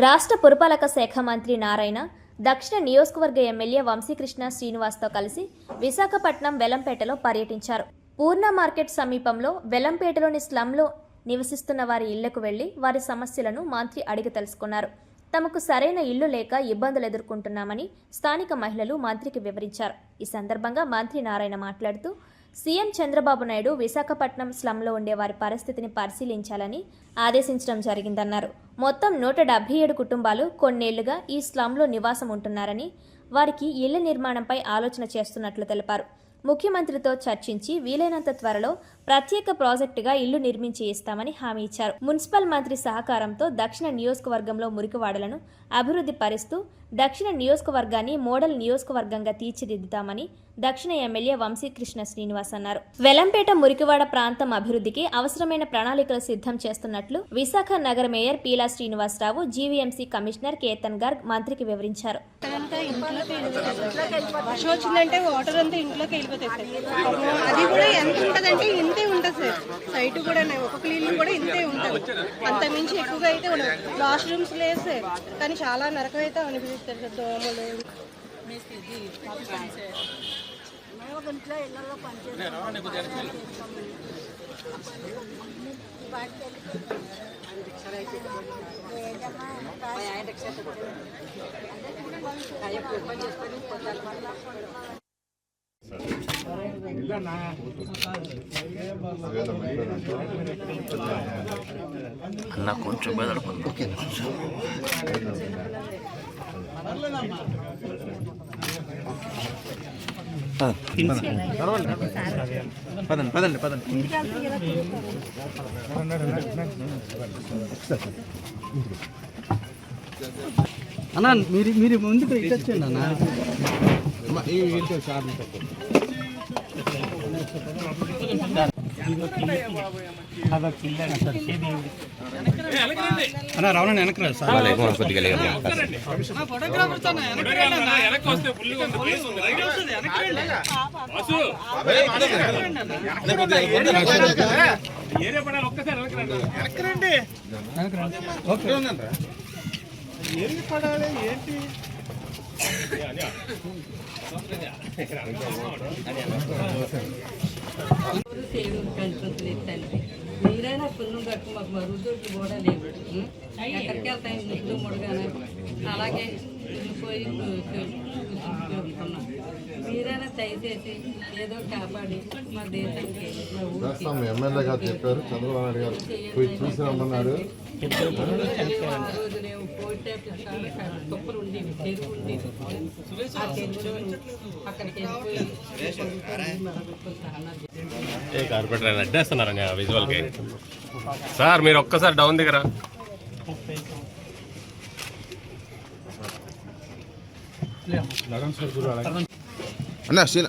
రాష్ట్ర పురపాలక శాఖ మంత్రి నారాయణ దక్షిణ నియోజకవర్గ ఎమ్మెల్యే వంశీకృష్ణ శ్రీనివాస్తో కలిసి విశాఖపట్నం వెలంపేటలో పర్యటించారు. పూర్ణ మార్కెట్ సమీపంలో వెలంపేటలోని స్లమ్లో నివసిస్తున్న వారి ఇళ్లకు వెళ్లి వారి సమస్యలను మంత్రి అడిగి తెలుసుకున్నారు. తమకు సరైన ఇల్లు లేక ఇబ్బందులు ఎదుర్కొంటున్నామని స్థానిక మహిళలు మంత్రికి వివరించారు. ఈ సందర్భంగా మంత్రి నారాయణ మాట్లాడుతూ సీఎం చంద్రబాబు నాయుడు విశాఖపట్నం స్లమ్లో ఉండే వారి పరిస్థితిని పరిశీలించాలని ఆదేశించడం జరిగిందన్నారు. మొత్తం 177 కుటుంబాలు కొన్నేళ్లుగా ఈ స్లమ్లో నివాసం ఉంటున్నారని, వారికి ఇళ్ల నిర్మాణంపై ఆలోచన చేస్తున్నట్లు తెలిపారు. ముఖ్యమంత్రితో చర్చించి వీలైనంత త్వరలో ప్రత్యేక ప్రాజెక్టుగా ఇల్లు నిర్మించి ఇస్తామని హామీ ఇచ్చారు. మున్సిపల్ మంత్రి సహకారంతో దక్షిణ నియోజకవర్గంలో మురికివాడలను అభివృద్ధి పరుస్తూ దక్షిణ నియోజకవర్గాన్ని మోడల్ నియోజకవర్గంగా తీర్చిదిద్దుతామని దక్షిణ ఎమ్మెల్యే వంశీకృష్ణ శ్రీనివాస్ అన్నారు. వెలంపేట మురికివాడ ప్రాంతం అభివృద్ధికి అవసరమైన ప్రణాళికలు సిద్ధం చేస్తున్నట్లు విశాఖ నగర mayor Peela Srinivasarao, GVMC commissioner Ketan Garg మంత్రికి వివరించారు. అది కూడా ఎంత ఉంటదంటే ఇంతే ఉంటుంది సార్. సైట్ కూడా ఒక క్లీనింగ్ కూడా ఇంతే ఉంటుంది, అంత మించి ఎక్కువగా అయితే ఉండదు. వాష్ రూమ్స్ లేదు సార్, కానీ చాలా నరకం అయితే అనిపిస్తారు సార్. దోమలు అన్న కొంచెం పదండి పదండి పదండి. అన్న మీరు ముందుకు ఇచ్చొచ్చండి అన్న. అన్న రావణ వెనక ఏంటి పడాలి ఏంటి మీరైనా పుల్లు కట్టు మాకు మరుగుదొడ్లు కూడా లేవు. ఎక్కడికి వెళ్తాయి ముద్దు ముడగానే అలాగే పోయి ఉంటున్నాం. మీరైనా దయచేసి ఏదో కాపాడి మా దేశానికి ఎమ్మెల్యే గారు చెప్పారు, చంద్రబాబు నాయుడు గారు చూసి రమ్మన్నారు. రోజు నేను పోటీ తుప్పలు ఉండేవి, చెరువు ఉండేవి. ఆ చెరువులో అక్కడికి వెళ్ళిపోయి కార్పొరేటర్ అడ్డేస్తున్నారు విజువల్కి. సార్ మీరు ఒక్కసారి డౌన్ దగ్గర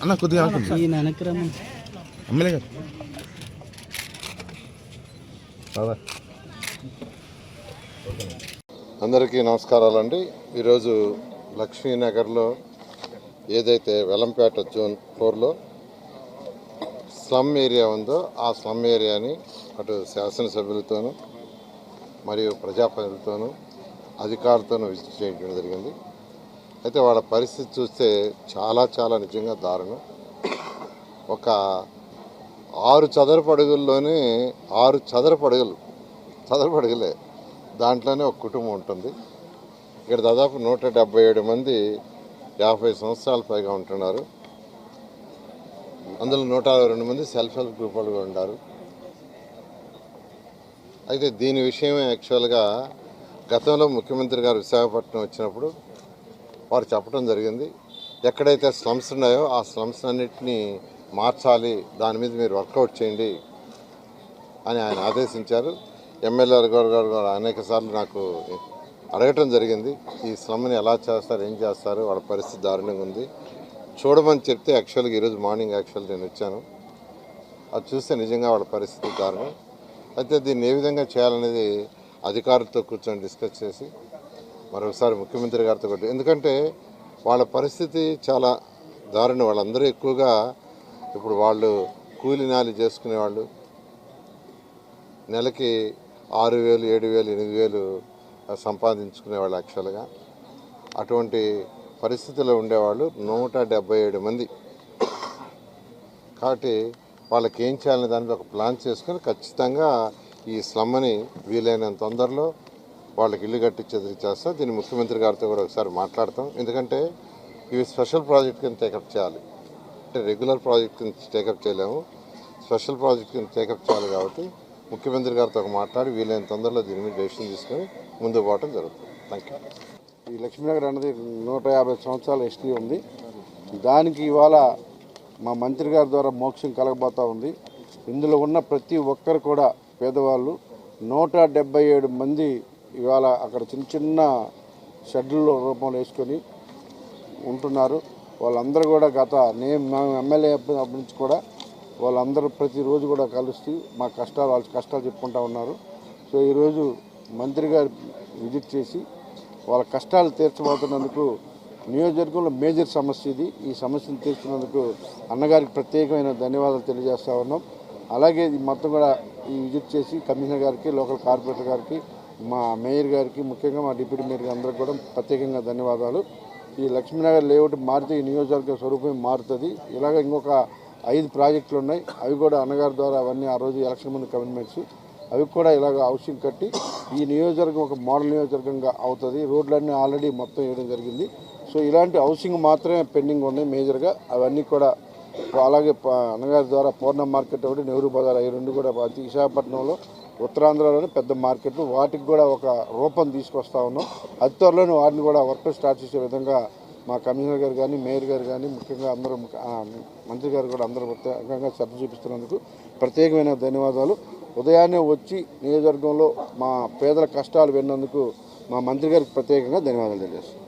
అన్న కొద్దిగా ఎమ్మెల్యే గారు అందరికీ నమస్కారాలండి. ఈరోజు లక్ష్మీనగర్లో ఏదైతే వెలంపేట జోన్ 4లో స్లమ్ ఏరియా ఉందో ఆ స్లమ్ ఏరియాని అటు శాసనసభ్యులతోనూ మరియు ప్రజాప్రతినిధులతోనూ అధికారులతోనూ విజిట్ చేయడం జరిగింది. అయితే వాళ్ళ పరిస్థితి చూస్తే చాలా చాలా నిజంగా దారుణం. ఒక 6 చదరపు అడుగుల్లోనే 6 చదరపు అడుగులే దాంట్లోనే ఒక కుటుంబం ఉంటుంది. ఇక్కడ దాదాపు 177 మంది 50 సంవత్సరాల పైగా ఉంటున్నారు. అందులో 162 మంది సెల్ఫ్ హెల్ప్ గ్రూప్ వాళ్ళు ఉన్నారు. అయితే దీని విషయమే యాక్చువల్గా గతంలో ముఖ్యమంత్రి గారు విశాఖపట్నం వచ్చినప్పుడు వారు చెప్పడం జరిగింది. ఎక్కడైతే స్లమ్స్ ఉన్నాయో ఆ స్లమ్స్ అన్నింటినీ మార్చాలి, దాని మీద మీరు వర్కౌట్ చేయండి అని ఆయన ఆదేశించారు. ఎమ్మెల్యే గారు అనేక సార్లు నాకు అడగటం జరిగింది, ఈ స్లమ్ని ఎలా చేస్తారు, ఏం చేస్తారు, వాళ్ళ పరిస్థితి దారుణంగా ఉంది, చూడమని చెప్తే యాక్చువల్గా ఈరోజు మార్నింగ్ నేను వచ్చాను. అది చూస్తే నిజంగా వాళ్ళ పరిస్థితి దారుణం. అయితే దీన్ని ఏ విధంగా చేయాలనేది అధికారులతో కూర్చొని డిస్కస్ చేసి మరొకసారి ముఖ్యమంత్రి గారితో కొట్టి, ఎందుకంటే వాళ్ళ పరిస్థితి చాలా దారుణం. వాళ్ళందరూ ఎక్కువగా ఇప్పుడు వాళ్ళు కూలి నాలి చేసుకునేవాళ్ళు, నెలకి 6,000, 7,000, 8,000 సంపాదించుకునేవాళ్ళు యాక్చువల్గా. అటువంటి పరిస్థితిలో ఉండేవాళ్ళు 177 మంది. కాబట్టి వాళ్ళకి ఏం చేయాలనే దానికి ఒక ప్లాన్ చేసుకొని ఖచ్చితంగా ఈ స్లమ్ని వీలైనంత తొందరలో వాళ్ళకి ఇల్లు కట్టించేది చేస్తాం. దీన్ని ముఖ్యమంత్రి గారితో కూడా ఒకసారి మాట్లాడతాం. ఎందుకంటే ఇవి స్పెషల్ ప్రాజెక్ట్ కింద టేకప్ చేయాలి. అంటే రెగ్యులర్ ప్రాజెక్ట్ కింద టేకప్ చేయలేము, స్పెషల్ ప్రాజెక్ట్ కింద టేకప్ చేయాలి. కాబట్టి ముఖ్యమంత్రి గారితో మాట్లాడి వీలైన తొందరలో దీని మీద డెసిషన్ తీసుకొని ముందుకు పోవడం జరుగుతుంది. Thank you. ఈ లక్ష్మీనగర్ అనేది 150 సంవత్సరాల హిస్టరీ ఉంది. దానికి ఇవాళ మా మంత్రి గారి ద్వారా మోక్షం కలగబోతూ ఉంది. ఇందులో ఉన్న ప్రతి ఒక్కరు కూడా పేదవాళ్ళు 177 మంది ఇవాళ అక్కడ చిన్న చిన్న షెడ్యూల్ రూపంలో వేసుకొని ఉంటున్నారు. వాళ్ళందరూ కూడా మేము ఎమ్మెల్యే అప్పటి నుంచి కూడా వాళ్ళందరూ ప్రతిరోజు కూడా కలుస్తూ మా కష్టాలు వాళ్ళ కష్టాలు చెప్పుకుంటూ ఉన్నారు. సో ఈరోజు మంత్రి గారు విజిట్ చేసి వాళ్ళ కష్టాలు తీర్చబోతున్నందుకు నియోజకవర్గంలో మేజర్ సమస్య ఇది. ఈ సమస్యను తీర్చినందుకు అన్నగారికి ప్రత్యేకమైన ధన్యవాదాలు తెలియజేస్తూ ఉన్నాం. అలాగే ఇది మొత్తం కూడా ఈ విజిట్ చేసి కమిషనర్ గారికి, లోకల్ కార్పొరేటర్ గారికి, మా మేయర్ గారికి, ముఖ్యంగా మా డిప్యూటీ మేయర్ అందరికీ కూడా ప్రత్యేకంగా ధన్యవాదాలు. ఈ లక్ష్మీనగర్ లేఅవుట్ మారితే ఈ నియోజకవర్గ స్వరూపం మారుతుంది. ఇలాగ ఇంకొక 5 ప్రాజెక్టులు ఉన్నాయి. అవి కూడా అన్నగారి ద్వారా అవన్నీ ఆ రోజు ఎలక్షన్ ముందు కమిట్మెంట్స్ అవి కూడా ఇలాగ హౌసింగ్ కట్టి ఈ నియోజకవర్గం ఒక మోడల్ నియోజకవర్గంగా అవుతుంది. రోడ్లన్నీ ఆల్రెడీ మొత్తం వేయడం జరిగింది. సో ఇలాంటి హౌసింగ్ మాత్రమే పెండింగ్ ఉన్నాయి మేజర్గా. అవన్నీ కూడా అలాగే అన్నగారి ద్వారా పూర్ణ మార్కెట్ ఒకటి, నెహ్రూ బజార్, అవి 2 కూడా విశాఖపట్నంలో ఉత్తరాంధ్రలోని పెద్ద మార్కెట్లు, వాటికి కూడా ఒక రూపం తీసుకొస్తా ఉన్నాం. అతి త్వరలోనే వాటిని కూడా వర్క్ స్టార్ట్ చేసే విధంగా మా కమిషనర్ గారు కానీ, మేయర్ గారు కానీ, ముఖ్యంగా అందరూ మంత్రి గారు కూడా అందరూ ప్రత్యేకంగా శ్రద్ధ చూపిస్తున్నందుకు ప్రత్యేకమైన ధన్యవాదాలు. ఉదయాన్నే వచ్చి నియోజకవర్గంలో మా పేదల కష్టాలు విన్నందుకు మా మంత్రి గారికి ప్రత్యేకంగా ధన్యవాదాలు తెలియజేస్తాను.